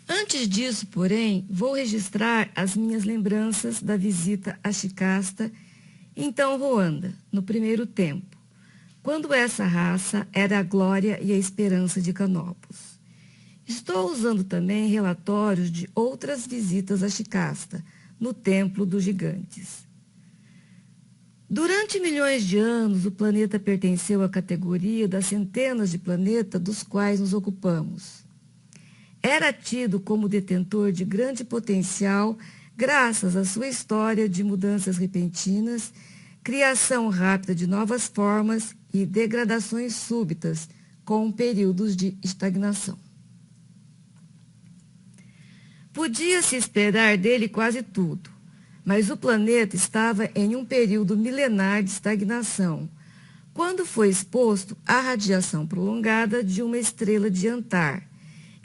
Antes disso, porém, vou registrar as minhas lembranças da visita a Shikasta, então Ruanda, no primeiro tempo, quando essa raça era a glória e a esperança de Canopus. Estou usando também relatórios de outras visitas a Shikasta, no Templo dos Gigantes. Durante milhões de anos, o planeta pertenceu à categoria das centenas de planetas dos quais nos ocupamos. Era tido como detentor de grande potencial graças à sua história de mudanças repentinas, criação rápida de novas formas e degradações súbitas, com períodos de estagnação. Podia-se esperar dele quase tudo, mas o planeta estava em um período milenar de estagnação, quando foi exposto à radiação prolongada de uma estrela de Antar,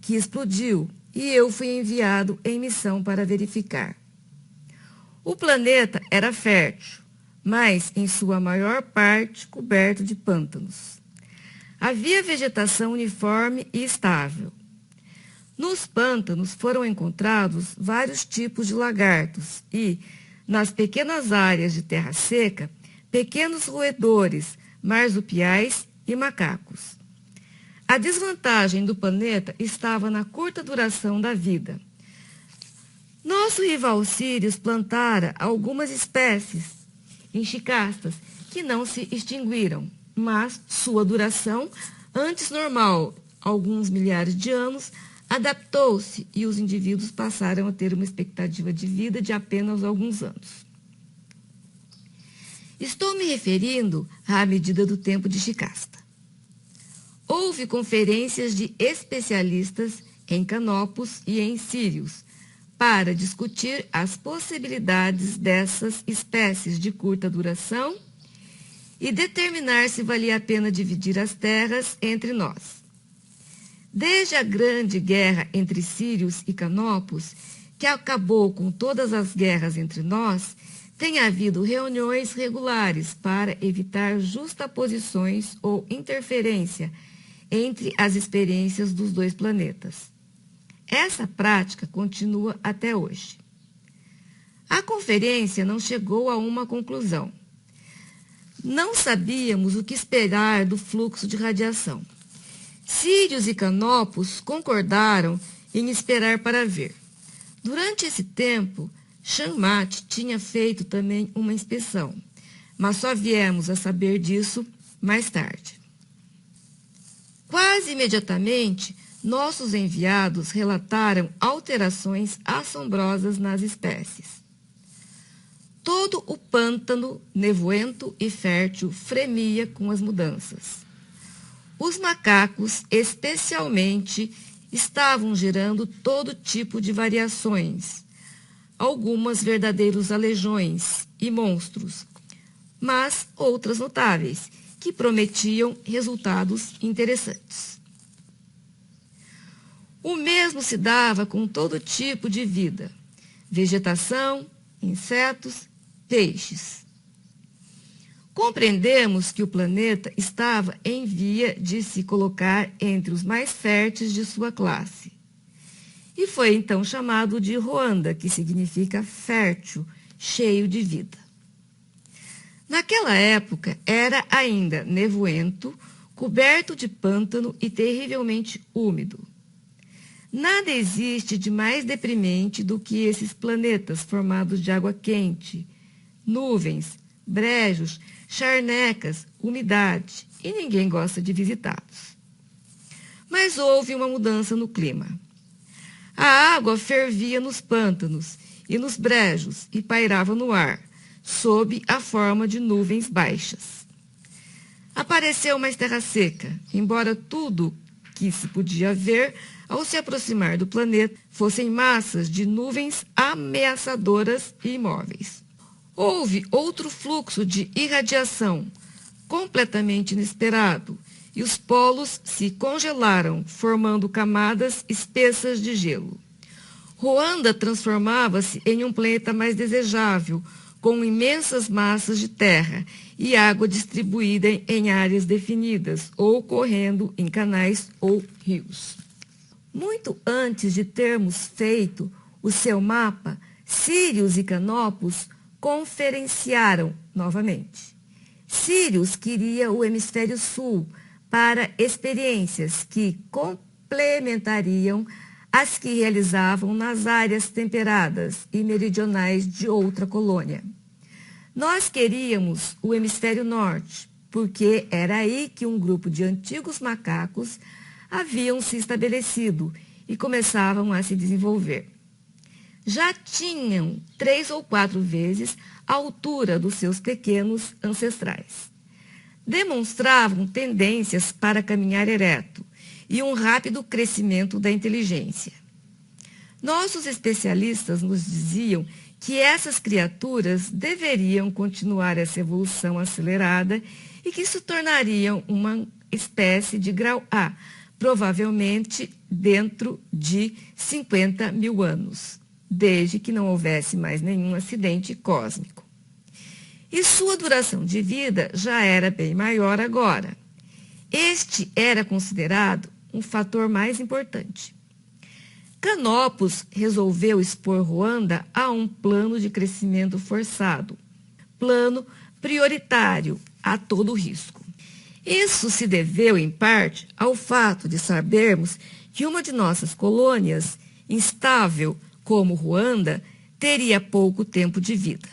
que explodiu, e eu fui enviado em missão para verificar. O planeta era fértil, mas em sua maior parte coberto de pântanos. Havia vegetação uniforme e estável. Nos pântanos foram encontrados vários tipos de lagartos e, nas pequenas áreas de terra seca, pequenos roedores, marsupiais e macacos. A desvantagem do planeta estava na curta duração da vida. Nosso rival Sirius plantara algumas espécies em Shikastas que não se extinguiram, mas sua duração, antes normal, alguns milhares de anos, adaptou-se e os indivíduos passaram a ter uma expectativa de vida de apenas alguns anos. Estou me referindo à medida do tempo de Shikasta. Houve conferências de especialistas em Canopus e em Sirius para discutir as possibilidades dessas espécies de curta duração e determinar se valia a pena dividir as terras entre nós. Desde a grande guerra entre Sirius e Canopus, que acabou com todas as guerras entre nós, tem havido reuniões regulares para evitar justaposições ou interferência entre as experiências dos dois planetas. Essa prática continua até hoje. A conferência não chegou a uma conclusão. Não sabíamos o que esperar do fluxo de radiação. Sirius e Canopus concordaram em esperar para ver. Durante esse tempo, Shammat tinha feito também uma inspeção, mas só viemos a saber disso mais tarde. Quase imediatamente, nossos enviados relataram alterações assombrosas nas espécies. Todo o pântano, nevoento e fértil, fremia com as mudanças. Os macacos, especialmente, estavam gerando todo tipo de variações, algumas verdadeiros aleijões e monstros, mas outras notáveis, que prometiam resultados interessantes. O mesmo se dava com todo tipo de vida, vegetação, insetos, peixes. Compreendemos que o planeta estava em via de se colocar entre os mais férteis de sua classe. E foi então chamado de Ruanda, que significa fértil, cheio de vida. Naquela época era ainda nevoento, coberto de pântano e terrivelmente úmido. Nada existe de mais deprimente do que esses planetas formados de água quente, nuvens, brejos, charnecas, umidade, e ninguém gosta de visitá-los. Mas houve uma mudança no clima. A água fervia nos pântanos e nos brejos e pairava no ar, sob a forma de nuvens baixas. Apareceu mais terra seca, embora tudo que se podia ver ao se aproximar do planeta fossem massas de nuvens ameaçadoras e imóveis. Houve outro fluxo de irradiação, completamente inesperado, e os polos se congelaram, formando camadas espessas de gelo. Ruanda transformava-se em um planeta mais desejável, com imensas massas de terra e água distribuída em áreas definidas ou correndo em canais ou rios. Muito antes de termos feito o seu mapa, Sírios e Canopus conferenciaram novamente. Sírios queria o hemisfério sul para experiências que complementariam as que realizavam nas áreas temperadas e meridionais de outra colônia. Nós queríamos o hemisfério norte, porque era aí que um grupo de antigos macacos haviam se estabelecido e começavam a se desenvolver. Já tinham 3 ou 4 vezes a altura dos seus pequenos ancestrais. Demonstravam tendências para caminhar ereto e um rápido crescimento da inteligência. Nossos especialistas nos diziam que essas criaturas deveriam continuar essa evolução acelerada e que se tornariam uma espécie de grau A, provavelmente dentro de 50 mil anos, desde que não houvesse mais nenhum acidente cósmico. E sua duração de vida já era bem maior agora. Este era considerado um fator mais importante. Canopus resolveu expor Ruanda a um plano de crescimento forçado, plano prioritário a todo risco. Isso se deveu, em parte, ao fato de sabermos que uma de nossas colônias, instável como Ruanda, teria pouco tempo de vida.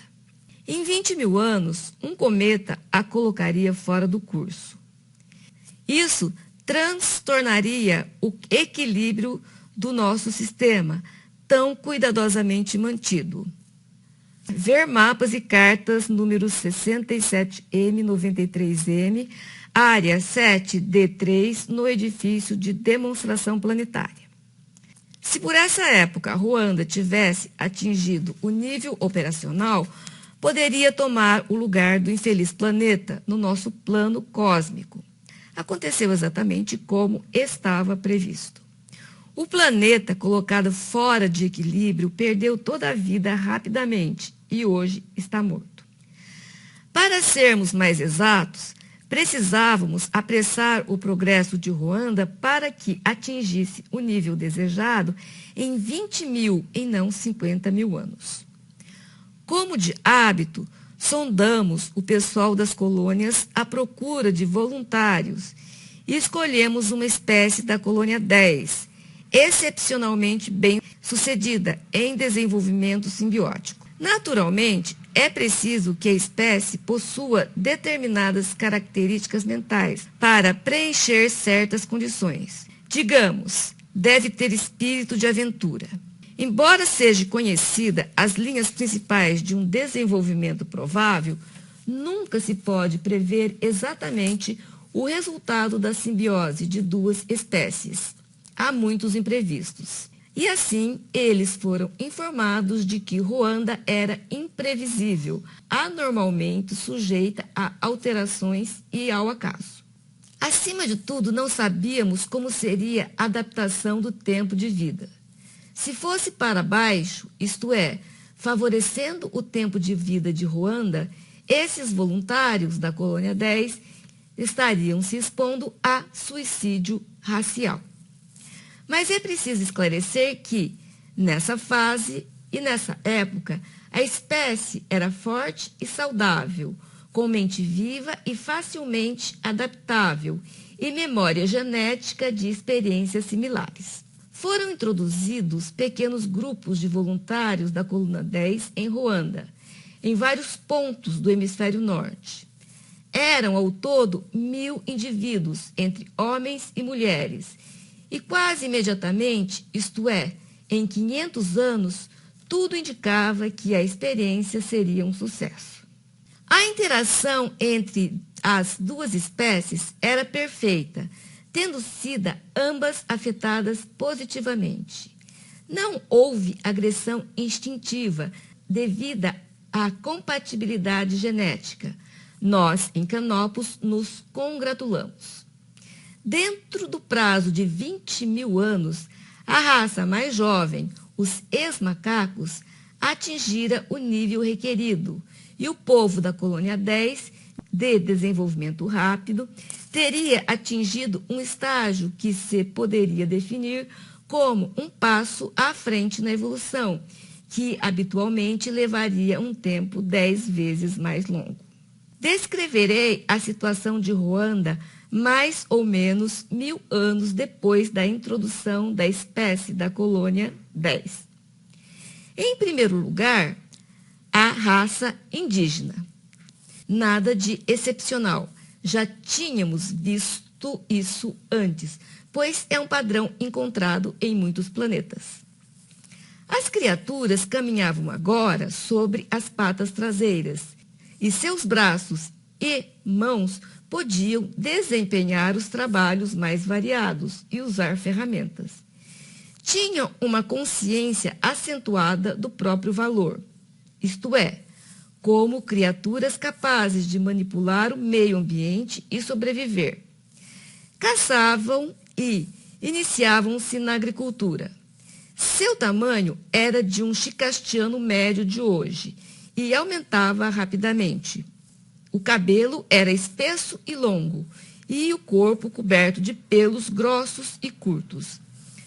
Em 20 mil anos, um cometa a colocaria fora do curso. Isso transtornaria o equilíbrio do nosso sistema, tão cuidadosamente mantido. Ver mapas e cartas números 67M93M, área 7D3, no edifício de demonstração planetária. Se por essa época Ruanda tivesse atingido o nível operacional, poderia tomar o lugar do infeliz planeta no nosso plano cósmico. Aconteceu exatamente como estava previsto. O planeta, colocado fora de equilíbrio, perdeu toda a vida rapidamente e hoje está morto. Para sermos mais exatos, precisávamos apressar o progresso de Ruanda para que atingisse o nível desejado em 20 mil e não 50 mil anos. Como de hábito, sondamos o pessoal das colônias à procura de voluntários e escolhemos uma espécie da colônia 10, excepcionalmente bem sucedida em desenvolvimento simbiótico. Naturalmente, é preciso que a espécie possua determinadas características mentais para preencher certas condições. Digamos, deve ter espírito de aventura. Embora seja conhecida as linhas principais de um desenvolvimento provável, nunca se pode prever exatamente o resultado da simbiose de duas espécies. Há muitos imprevistos. E assim, eles foram informados de que Ruanda era imprevisível, anormalmente sujeita a alterações e ao acaso. Acima de tudo, não sabíamos como seria a adaptação do tempo de vida. Se fosse para baixo, isto é, favorecendo o tempo de vida de Ruanda, esses voluntários da colônia 10 estariam se expondo a suicídio racial. Mas é preciso esclarecer que, nessa fase e nessa época, a espécie era forte e saudável, com mente viva e facilmente adaptável e memória genética de experiências similares. Foram introduzidos pequenos grupos de voluntários da coluna 10 em Ruanda, em vários pontos do hemisfério norte. Eram, ao todo, 1.000 indivíduos, entre homens e mulheres, e quase imediatamente, isto é, em 500 anos, tudo indicava que a experiência seria um sucesso. A interação entre as duas espécies era perfeita, tendo sido ambas afetadas positivamente. Não houve agressão instintiva devida à compatibilidade genética. Nós, em Canopus, nos congratulamos. Dentro do prazo de 20 mil anos, a raça mais jovem, os ex-macacos, atingira o nível requerido e o povo da colônia 10, de desenvolvimento rápido, teria atingido um estágio que se poderia definir como um passo à frente na evolução, que habitualmente levaria um tempo 10 vezes mais longo. Descreverei a situação de Ruanda mais ou menos 1000 anos depois da introdução da espécie da colônia 10. Em primeiro lugar, a raça indígena. Nada de excepcional. Já tínhamos visto isso antes, pois é um padrão encontrado em muitos planetas. As criaturas caminhavam agora sobre as patas traseiras, e seus braços e mãos podiam desempenhar os trabalhos mais variados e usar ferramentas. Tinham uma consciência acentuada do próprio valor, isto é, como criaturas capazes de manipular o meio ambiente e sobreviver. Caçavam e iniciavam-se na agricultura. Seu tamanho era de um chicastiano médio de hoje e aumentava rapidamente. O cabelo era espesso e longo e o corpo coberto de pelos grossos e curtos.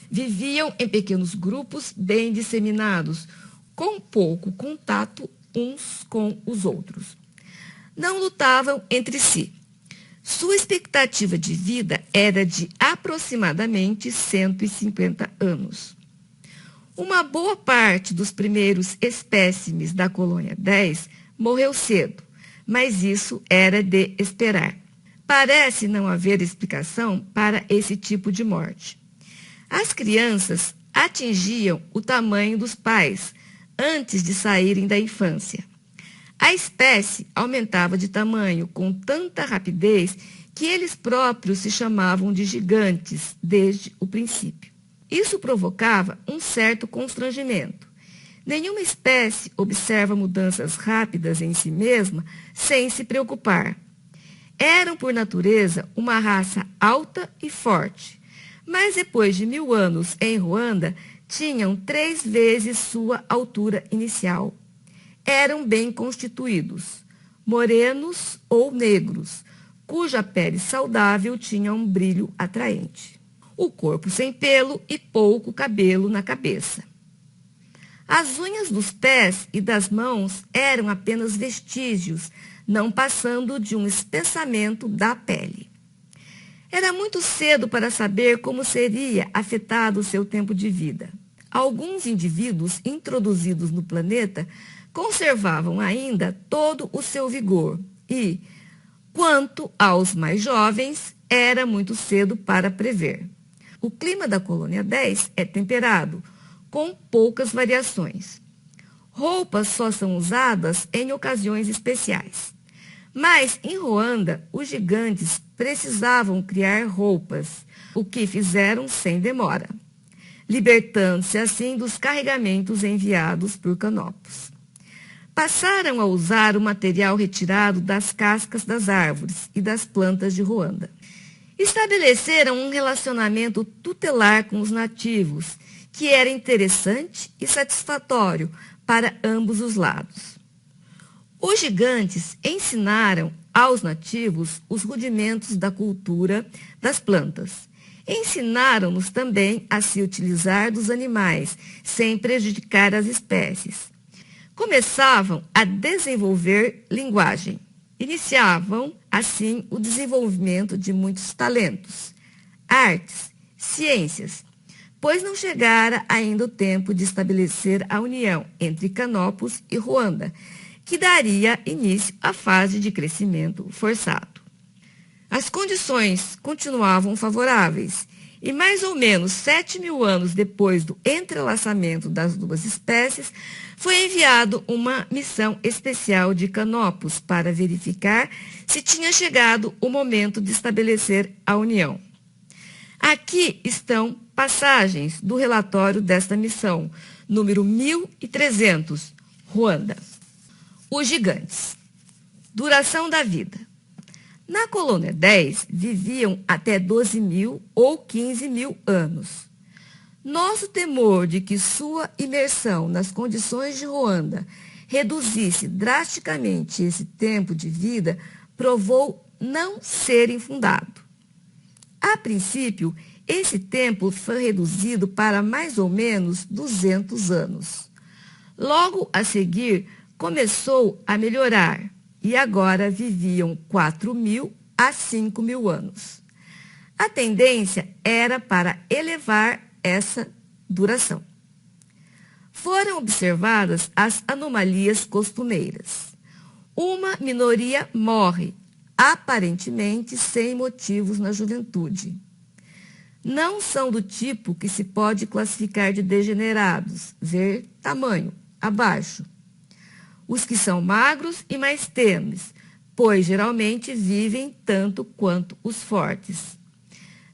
Viviam em pequenos grupos bem disseminados, com pouco contato uns com os outros. Não lutavam entre si. Sua expectativa de vida era de aproximadamente 150 anos. Uma boa parte dos primeiros espécimes da colônia 10 morreu cedo, mas isso era de esperar. Parece não haver explicação para esse tipo de morte. As crianças atingiam o tamanho dos pais antes de saírem da infância. A espécie aumentava de tamanho com tanta rapidez que eles próprios se chamavam de gigantes desde o princípio. Isso provocava um certo constrangimento. Nenhuma espécie observa mudanças rápidas em si mesma sem se preocupar. Eram, por natureza, uma raça alta e forte, mas depois de 1000 anos em Ruanda, tinham 3 vezes sua altura inicial. Eram bem constituídos, morenos ou negros, cuja pele saudável tinha um brilho atraente. O corpo sem pelo e pouco cabelo na cabeça. As unhas dos pés e das mãos eram apenas vestígios, não passando de um espessamento da pele. Era muito cedo para saber como seria afetado o seu tempo de vida. Alguns indivíduos introduzidos no planeta conservavam ainda todo o seu vigor e, quanto aos mais jovens, era muito cedo para prever. O clima da colônia 10 é temperado, com poucas variações. Roupas só são usadas em ocasiões especiais. Mas, em Ruanda, os gigantes precisavam criar roupas, o que fizeram sem demora, libertando-se assim dos carregamentos enviados por Canopus. Passaram a usar o material retirado das cascas das árvores e das plantas de Ruanda. Estabeleceram um relacionamento tutelar com os nativos, que era interessante e satisfatório para ambos os lados. Os gigantes ensinaram aos nativos os rudimentos da cultura das plantas. Ensinaram-nos também a se utilizar dos animais, sem prejudicar as espécies. Começavam a desenvolver linguagem. Iniciavam, assim, o desenvolvimento de muitos talentos, artes, ciências, pois não chegara ainda o tempo de estabelecer a união entre Canopus e Ruanda, que daria início à fase de crescimento forçado. As condições continuavam favoráveis, e mais ou menos 7.000 anos depois do entrelaçamento das duas espécies, foi enviado uma missão especial de Canopus para verificar se tinha chegado o momento de estabelecer a união. Aqui estão passagens do relatório desta missão, número 1300, Ruanda. Os gigantes. Duração da vida. Na colônia 10, viviam até 12.000 ou 15.000 anos. Nosso temor de que sua imersão nas condições de Ruanda reduzisse drasticamente esse tempo de vida provou não ser infundado. A princípio, esse tempo foi reduzido para mais ou menos 200 anos. Logo a seguir, começou a melhorar e agora viviam 4.000 a 5.000 anos. A tendência era para elevar essa duração. Foram observadas as anomalias costumeiras. Uma minoria morre, aparentemente sem motivos na juventude. Não são do tipo que se pode classificar de degenerados, ver tamanho, abaixo. Os que são magros e mais tênues, pois geralmente vivem tanto quanto os fortes.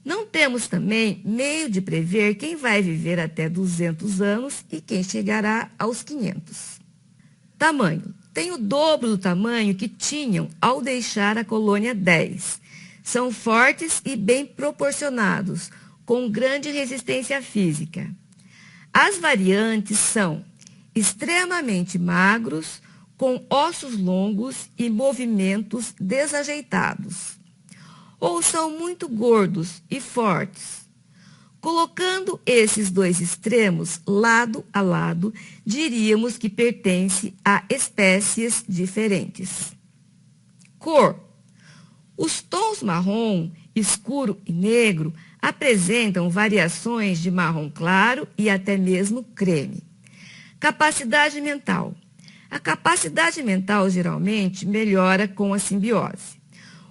Não temos também meio de prever quem vai viver até 200 anos e quem chegará aos 500. Tamanho. Tem o dobro do tamanho que tinham ao deixar a colônia 10. São fortes e bem proporcionados, com grande resistência física. As variantes são extremamente magros, com ossos longos e movimentos desajeitados. Ou são muito gordos e fortes. Colocando esses dois extremos lado a lado, diríamos que pertence a espécies diferentes. Cor. Os tons marrom, escuro e negro apresentam variações de marrom claro e até mesmo creme. Capacidade mental. A capacidade mental geralmente melhora com a simbiose.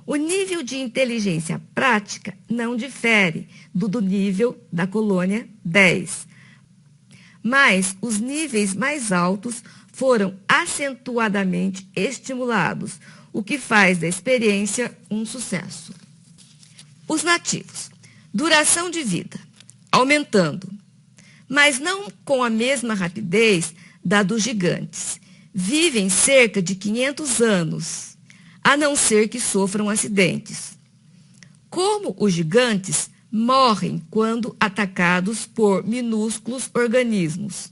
O nível de inteligência prática não difere do nível da colônia 10, mas os níveis mais altos foram acentuadamente estimulados, o que faz da experiência um sucesso. Os nativos. Duração de vida, aumentando, mas não com a mesma rapidez da dos gigantes. Vivem cerca de 500 anos, a não ser que sofram acidentes. Como os gigantes, morrem quando atacados por minúsculos organismos,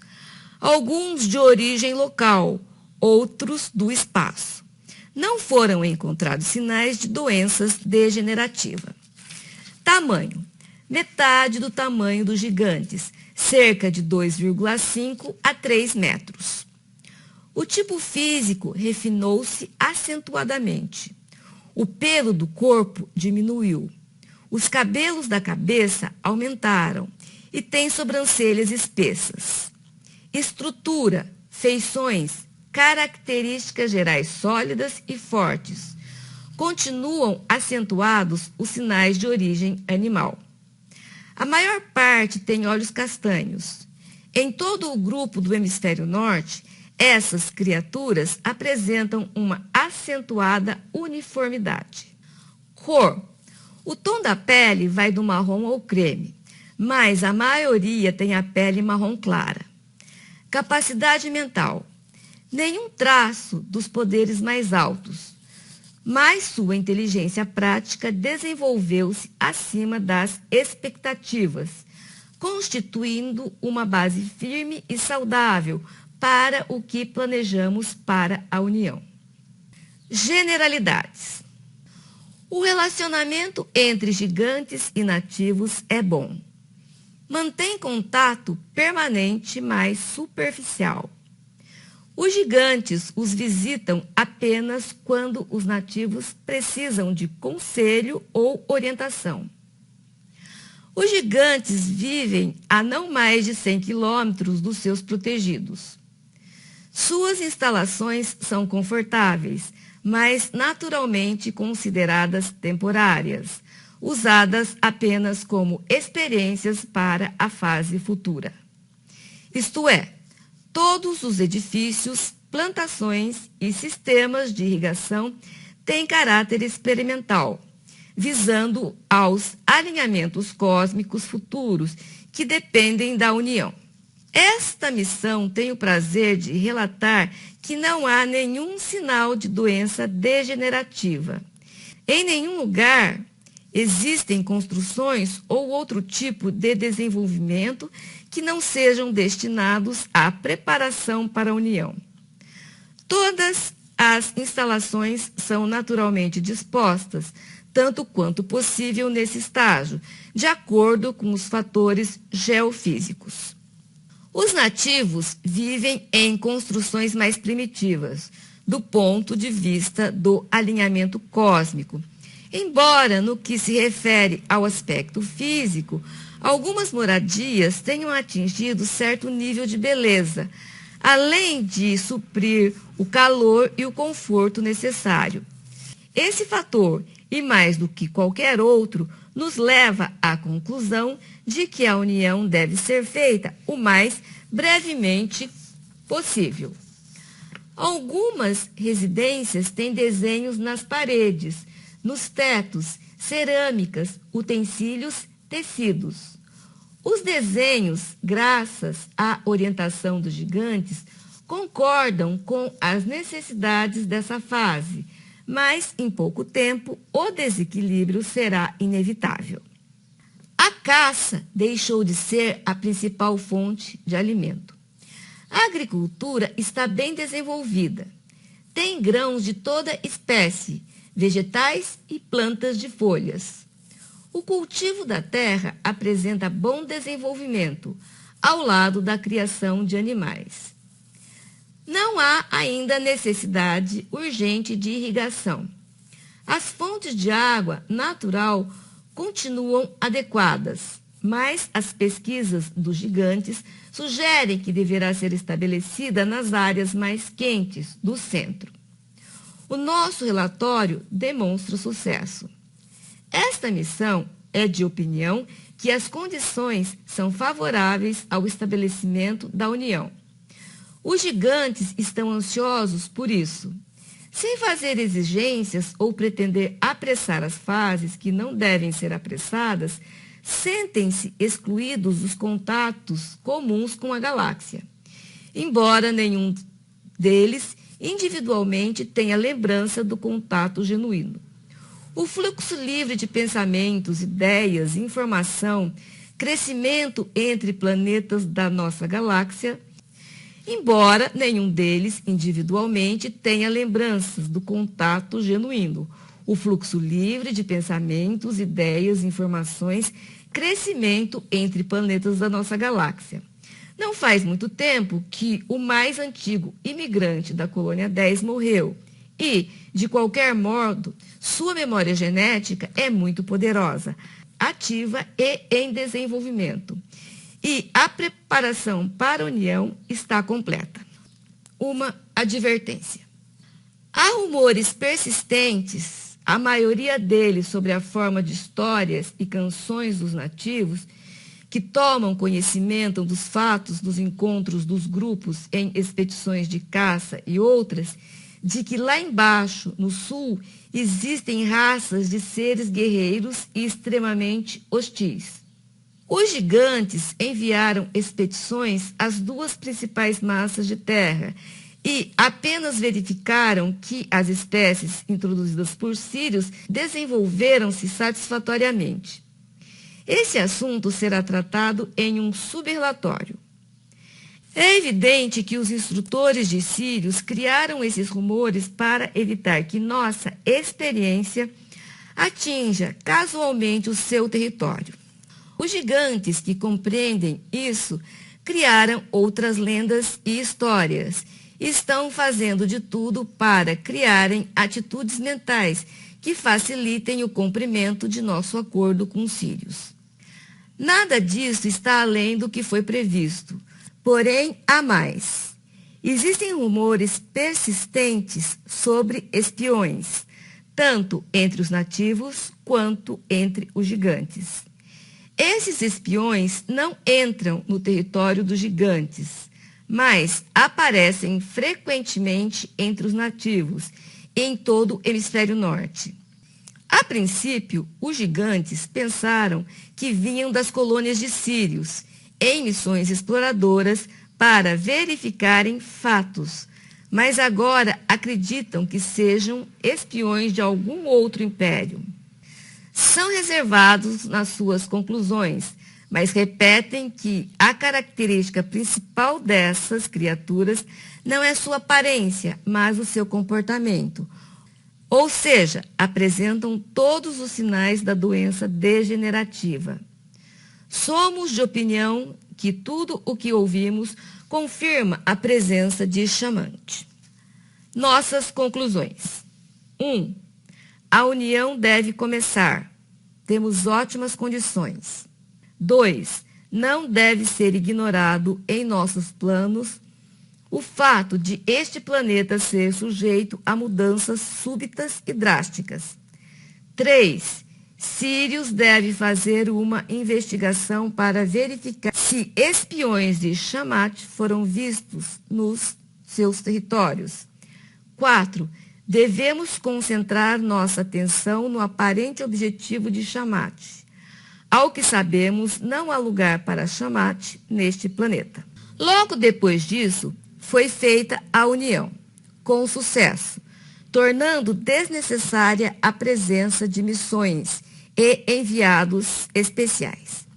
alguns de origem local, outros do espaço. Não foram encontrados sinais de doenças degenerativas. Tamanho. Metade do tamanho dos gigantes, cerca de 2,5 a 3 metros. O tipo físico refinou-se acentuadamente. O pelo do corpo diminuiu. Os cabelos da cabeça aumentaram e têm sobrancelhas espessas. Estrutura, feições, características gerais sólidas e fortes. Continuam acentuados os sinais de origem animal. A maior parte tem olhos castanhos. Em todo o grupo do hemisfério norte, essas criaturas apresentam uma acentuada uniformidade. Cor. O tom da pele vai do marrom ao creme, mas a maioria tem a pele marrom clara. Capacidade mental. Nenhum traço dos poderes mais altos, mas sua inteligência prática desenvolveu-se acima das expectativas, constituindo uma base firme e saudável para o que planejamos para a União. Generalidades. O relacionamento entre gigantes e nativos é bom. Mantém contato permanente, mas superficial. Os gigantes os visitam apenas quando os nativos precisam de conselho ou orientação. Os gigantes vivem a não mais de 100 quilômetros dos seus protegidos. Suas instalações são confortáveis, mas naturalmente consideradas temporárias, usadas apenas como experiências para a fase futura. Isto é, todos os edifícios, plantações e sistemas de irrigação têm caráter experimental, visando aos alinhamentos cósmicos futuros que dependem da União. Esta missão tem o prazer de relatar que não há nenhum sinal de doença degenerativa. Em nenhum lugar existem construções ou outro tipo de desenvolvimento que não sejam destinados à preparação para a União. Todas as instalações são naturalmente dispostas, tanto quanto possível nesse estágio, de acordo com os fatores geofísicos. Os nativos vivem em construções mais primitivas, do ponto de vista do alinhamento cósmico. Embora, no que se refere ao aspecto físico, algumas moradias tenham atingido certo nível de beleza, além de suprir o calor e o conforto necessário. Esse fator, e mais do que qualquer outro, nos leva à conclusão de que a união deve ser feita o mais brevemente possível. Algumas residências têm desenhos nas paredes, nos tetos, cerâmicas, utensílios, tecidos. Os desenhos, graças à orientação dos gigantes, concordam com as necessidades dessa fase, mas em pouco tempo o desequilíbrio será inevitável. A caça deixou de ser a principal fonte de alimento. A agricultura está bem desenvolvida. Tem grãos de toda espécie, vegetais e plantas de folhas. O cultivo da terra apresenta bom desenvolvimento, ao lado da criação de animais. Não há ainda necessidade urgente de irrigação. As fontes de água natural continuam adequadas, mas as pesquisas dos gigantes sugerem que deverá ser estabelecida nas áreas mais quentes do centro. O nosso relatório demonstra sucesso. Esta missão é de opinião que as condições são favoráveis ao estabelecimento da União. Os gigantes estão ansiosos por isso. Sem fazer exigências ou pretender apressar as fases que não devem ser apressadas, sentem-se excluídos dos contatos comuns com a galáxia. Embora nenhum deles individualmente tenha lembrança do contato genuíno. O fluxo livre de pensamentos, ideias, informação, crescimento entre planetas da nossa galáxia, embora nenhum deles individualmente tenha lembranças do contato genuíno. O fluxo livre de pensamentos, ideias, informações, crescimento entre planetas da nossa galáxia. Não faz muito tempo que o mais antigo imigrante da colônia 10 morreu e, de qualquer modo, sua memória genética é muito poderosa, ativa e em desenvolvimento. E a preparação para a união está completa. Uma advertência. Há rumores persistentes, a maioria deles sobre a forma de histórias e canções dos nativos, que tomam conhecimento dos fatos dos encontros dos grupos em expedições de caça e outras, de que lá embaixo, no sul, existem raças de seres guerreiros e extremamente hostis. Os gigantes enviaram expedições às duas principais massas de terra e apenas verificaram que as espécies introduzidas por Sírios desenvolveram-se satisfatoriamente. Esse assunto será tratado em um subrelatório. É evidente que os instrutores de Sírios criaram esses rumores para evitar que nossa experiência atinja casualmente o seu território. Os gigantes que compreendem isso criaram outras lendas e histórias. Estão fazendo de tudo para criarem atitudes mentais que facilitem o cumprimento de nosso acordo com os sírios. Nada disso está além do que foi previsto, porém há mais. Existem rumores persistentes sobre espiões, tanto entre os nativos quanto entre os gigantes. Esses espiões não entram no território dos gigantes, mas aparecem frequentemente entre os nativos e em todo o hemisfério norte. A princípio, os gigantes pensaram que vinham das colônias de sírios, em missões exploradoras para verificarem fatos, mas agora acreditam que sejam espiões de algum outro império. São reservados nas suas conclusões, mas repetem que a característica principal dessas criaturas não é sua aparência, mas o seu comportamento. ou seja, apresentam todos os sinais da doença degenerativa. Somos de opinião que tudo o que ouvimos confirma a presença de chamante. Nossas conclusões. 1. A união deve começar. Temos ótimas condições. 2. Não deve ser ignorado em nossos planos o fato de este planeta ser sujeito a mudanças súbitas e drásticas. 3. Sirius deve fazer uma investigação para verificar se espiões de Tiamat foram vistos nos seus territórios. 4. Devemos concentrar nossa atenção no aparente objetivo de Tiamat. Ao que sabemos, não há lugar para Tiamat neste planeta. Logo depois disso, foi feita a união, com sucesso, tornando desnecessária a presença de missões e enviados especiais.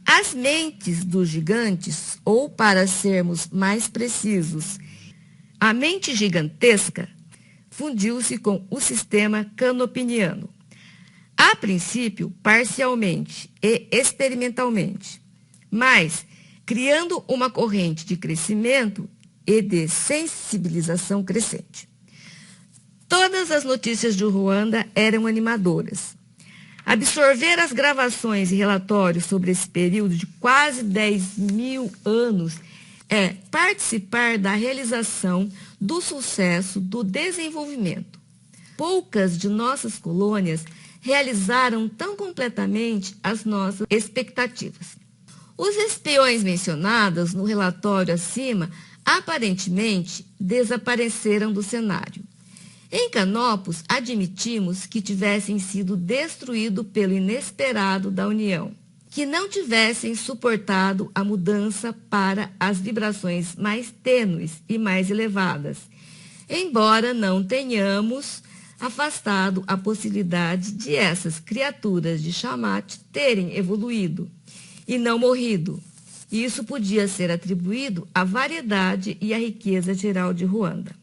As mentes dos gigantes, ou para sermos mais precisos, a mente gigantesca, fundiu-se com o sistema canopiniano. A princípio, parcialmente e experimentalmente, mas criando uma corrente de crescimento e de sensibilização crescente. Todas as notícias de Ruanda eram animadoras. Absorver as gravações e relatórios sobre esse período de quase 10.000 anos é participar da realização do sucesso do desenvolvimento. Poucas de nossas colônias realizaram tão completamente as nossas expectativas. Os espiões mencionados no relatório acima aparentemente desapareceram do cenário. Em Canopus, admitimos que tivessem sido destruídos pelo inesperado da União, que não tivessem suportado a mudança para as vibrações mais tênues e mais elevadas, embora não tenhamos afastado a possibilidade de essas criaturas de Tiamat terem evoluído e não morrido. Isso podia ser atribuído à variedade e à riqueza geral de Ruanda.